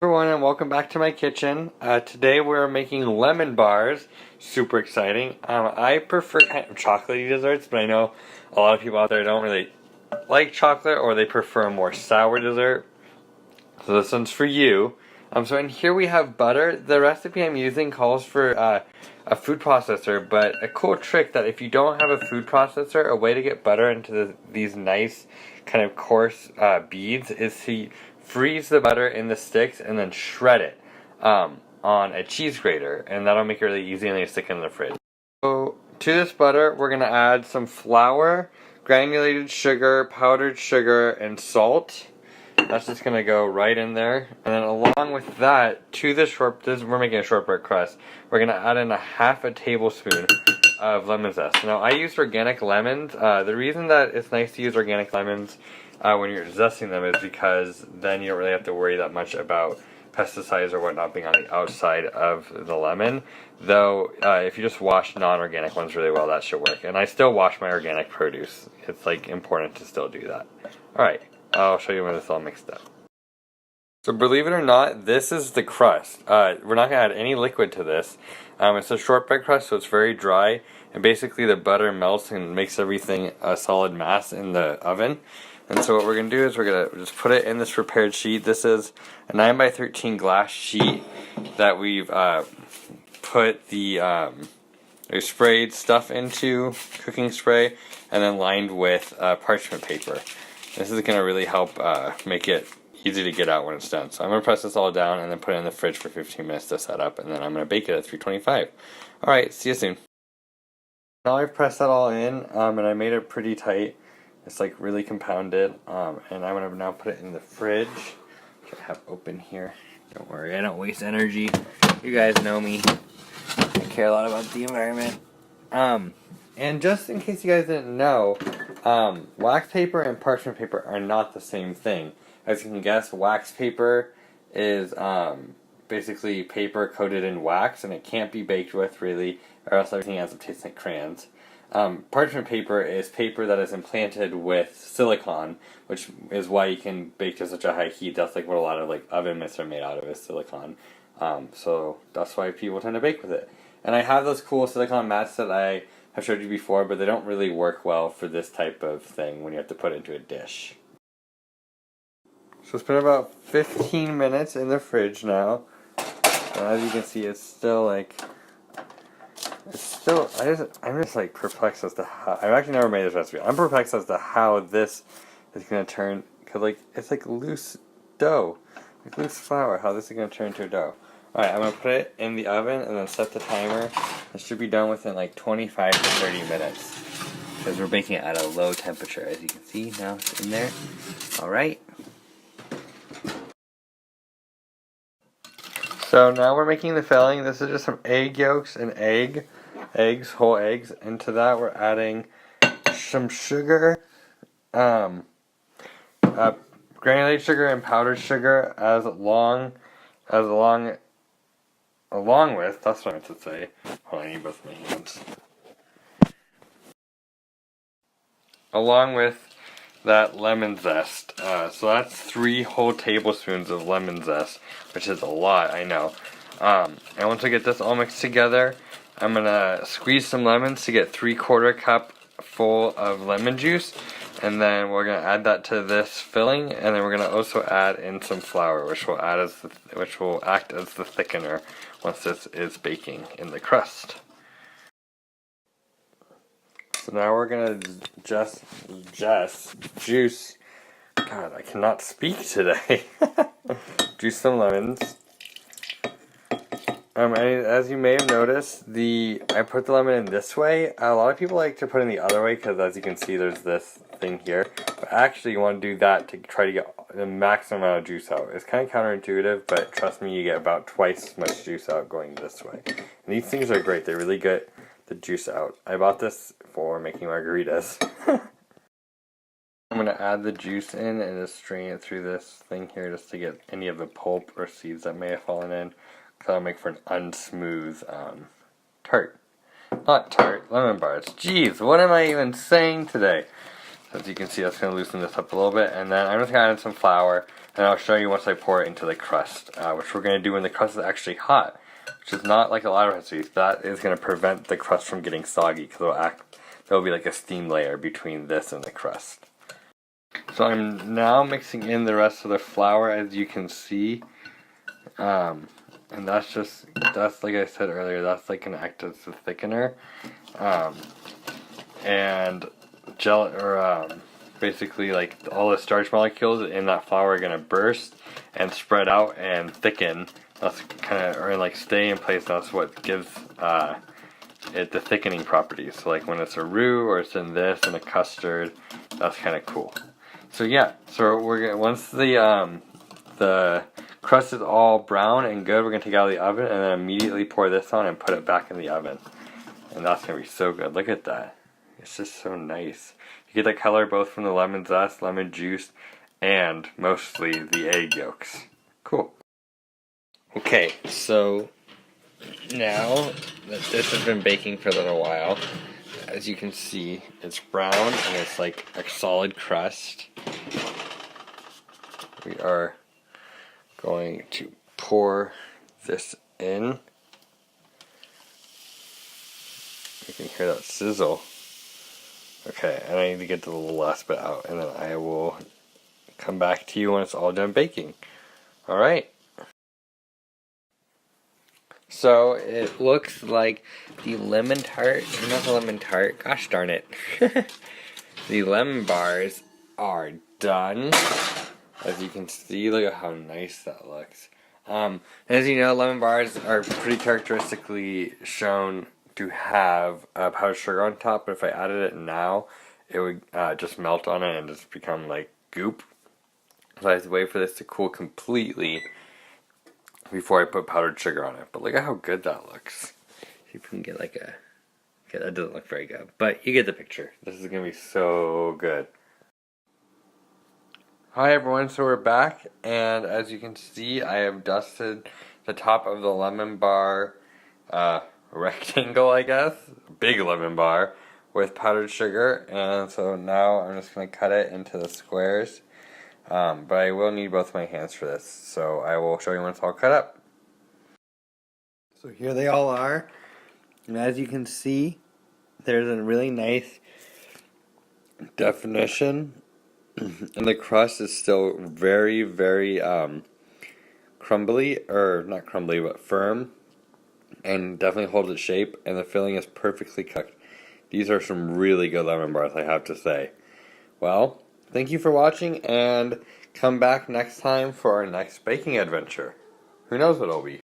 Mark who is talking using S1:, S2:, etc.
S1: Everyone, and welcome back to my kitchen. Today we're making lemon bars. Super exciting. I prefer kind of chocolatey desserts, but I know a lot of people out there don't really like chocolate, or they prefer a more sour dessert. So this one's for you. So in here we have butter. The recipe I'm using calls for a food processor, but a cool trick that if you don't have a food processor, a way to get butter into these nice kind of coarse beads is to freeze the butter in the sticks and then shred it on a cheese grater, and that'll make it really easy and then stick it in the fridge. So to this butter, we're gonna add some flour, granulated sugar, powdered sugar, and salt. That's just gonna go right in there, and then along with that, to the we're making a shortbread crust. We're gonna add in a half a tablespoon of lemon zest. Now I use organic lemons. The reason that it's nice to use organic lemons when you're zesting them is because then you don't really have to worry that much about pesticides or whatnot being on the outside of the lemon. Though if you just wash non-organic ones really well, that should work. And I still wash my organic produce. It's like important to still do that. Alright, I'll show you when it's all mixed up. So believe it or not, this is the crust. We're not going to add any liquid to this. It's a shortbread crust, so it's very dry. And basically the butter melts and makes everything a solid mass in the oven. And so what we're going to do is we're going to just put it in this prepared sheet. This is a 9x13 glass sheet that we've put the sprayed stuff into, cooking spray, and then lined with parchment paper. This is going to really help make it easy to get out when it's done. So I'm going to press this all down and then put it in the fridge for 15 minutes to set up, and then I'm going to bake it at 325. Alright, see you soon. Now I've pressed that all in, and I made it pretty tight. It's like really compounded, and I'm going to now put it in the fridge, which I have open here. Don't worry, I don't waste energy. You guys know me. I care a lot about the environment. And just in case you guys didn't know, wax paper and parchment paper are not the same thing. As you can guess, wax paper is basically paper coated in wax, and it can't be baked with really, or else everything ends up tasting like crayons. Parchment paper is paper that is implanted with silicone, which is why you can bake to such a high heat. That's like what a lot of like oven mitts are made out of, is silicone. So that's why people tend to bake with it. And I have those cool silicone mats that I have showed you before, but they don't really work well for this type of thing when you have to put it into a dish. So it's been about 15 minutes in the fridge now. And as you can see, it's still like, I'm just like perplexed as to how, I've actually never made this recipe. I'm perplexed as to how this is going to turn, because like, it's like loose dough, like loose flour, how this is going to turn into a dough. Alright, I'm going to put it in the oven and then set the timer. It should be done within like 25 to 30 minutes, because we're baking it at a low temperature, as you can see. Now it's in there. Alright. So now we're making the filling. This is just some egg yolks and whole eggs. Into that we're adding some sugar, granulated sugar and powdered sugar along with, that's what I meant to say. Hold on, I need both my hands. Along with that lemon zest. So that's 3 whole tablespoons of lemon zest, which is a lot, I know. And once I get this all mixed together, I'm gonna squeeze some lemons to get 3/4 cup full of lemon juice, and then we're gonna add that to this filling, and then we're gonna also add in some flour, which will act as the thickener once this is baking in the crust. So now we're gonna just juice. God, I cannot speak today. Juice some lemons. As you may have noticed, I put the lemon in this way. A lot of people like to put it in the other way because, as you can see, there's this thing here. But actually, you want to do that to try to get the maximum amount of juice out. It's kind of counterintuitive, but trust me, you get about twice as much juice out going this way. And these things are great. They really get the juice out. I bought this for making margaritas. I'm going to add the juice in and just strain it through this thing here just to get any of the pulp or seeds that may have fallen in. Because that'll make for an unsmooth tart. Not tart, lemon bars. Jeez, what am I even saying today? As you can see, that's going to loosen this up a little bit. And then I'm just going to add in some flour, and I'll show you once I pour it into the crust, which we're going to do when the crust is actually hot, which is not like a lot of recipes. That is going to prevent the crust from getting soggy, because there'll be like a steam layer between this and the crust. So I'm now mixing in the rest of the flour, as you can see. And that's like I said earlier, that's like an act as a thickener. And basically like all the starch molecules in that flour are gonna burst and spread out and thicken. That's or like stay in place. That's what gives it the thickening properties. So like when it's a roux or it's in this and a custard, that's kind of cool. So yeah, so once the crust is all brown and good, we're gonna take it out of the oven and then immediately pour this on and put it back in the oven. And that's gonna be so good. Look at that. It's just so nice. You get that color both from the lemon zest, lemon juice, and mostly the egg yolks. Cool. Okay, so now that this has been baking for a little while, as you can see, it's brown and it's like a solid crust. We are going to pour this in. You can hear that sizzle. Okay, and I need to get the last bit out, and then I will come back to you when it's all done baking. Alright. So it looks like the lemon tart, not the lemon tart, gosh darn it. The lemon bars are done. As you can see, look at how nice that looks. As you know, lemon bars are pretty characteristically shown to have powdered sugar on top, but if I added it now, it would just melt on it and just become like goop. So I have to wait for this to cool completely before I put powdered sugar on it. But look at how good that looks. See if we can get like a... Okay, that doesn't look very good, but you get the picture. This is going to be so good. Hi everyone, so we're back, and as you can see, I have dusted the top of the lemon bar rectangle, I guess, big lemon bar, with powdered sugar, and so now I'm just going to cut it into the squares, but I will need both my hands for this, so I will show you when it's all cut up. So here they all are, and as you can see, there's a really nice definition. And the crust is still very, very crumbly, or not crumbly, but firm, and definitely holds its shape, and the filling is perfectly cooked. These are some really good lemon bars, I have to say. Well, thank you for watching, and come back next time for our next baking adventure. Who knows what it'll be.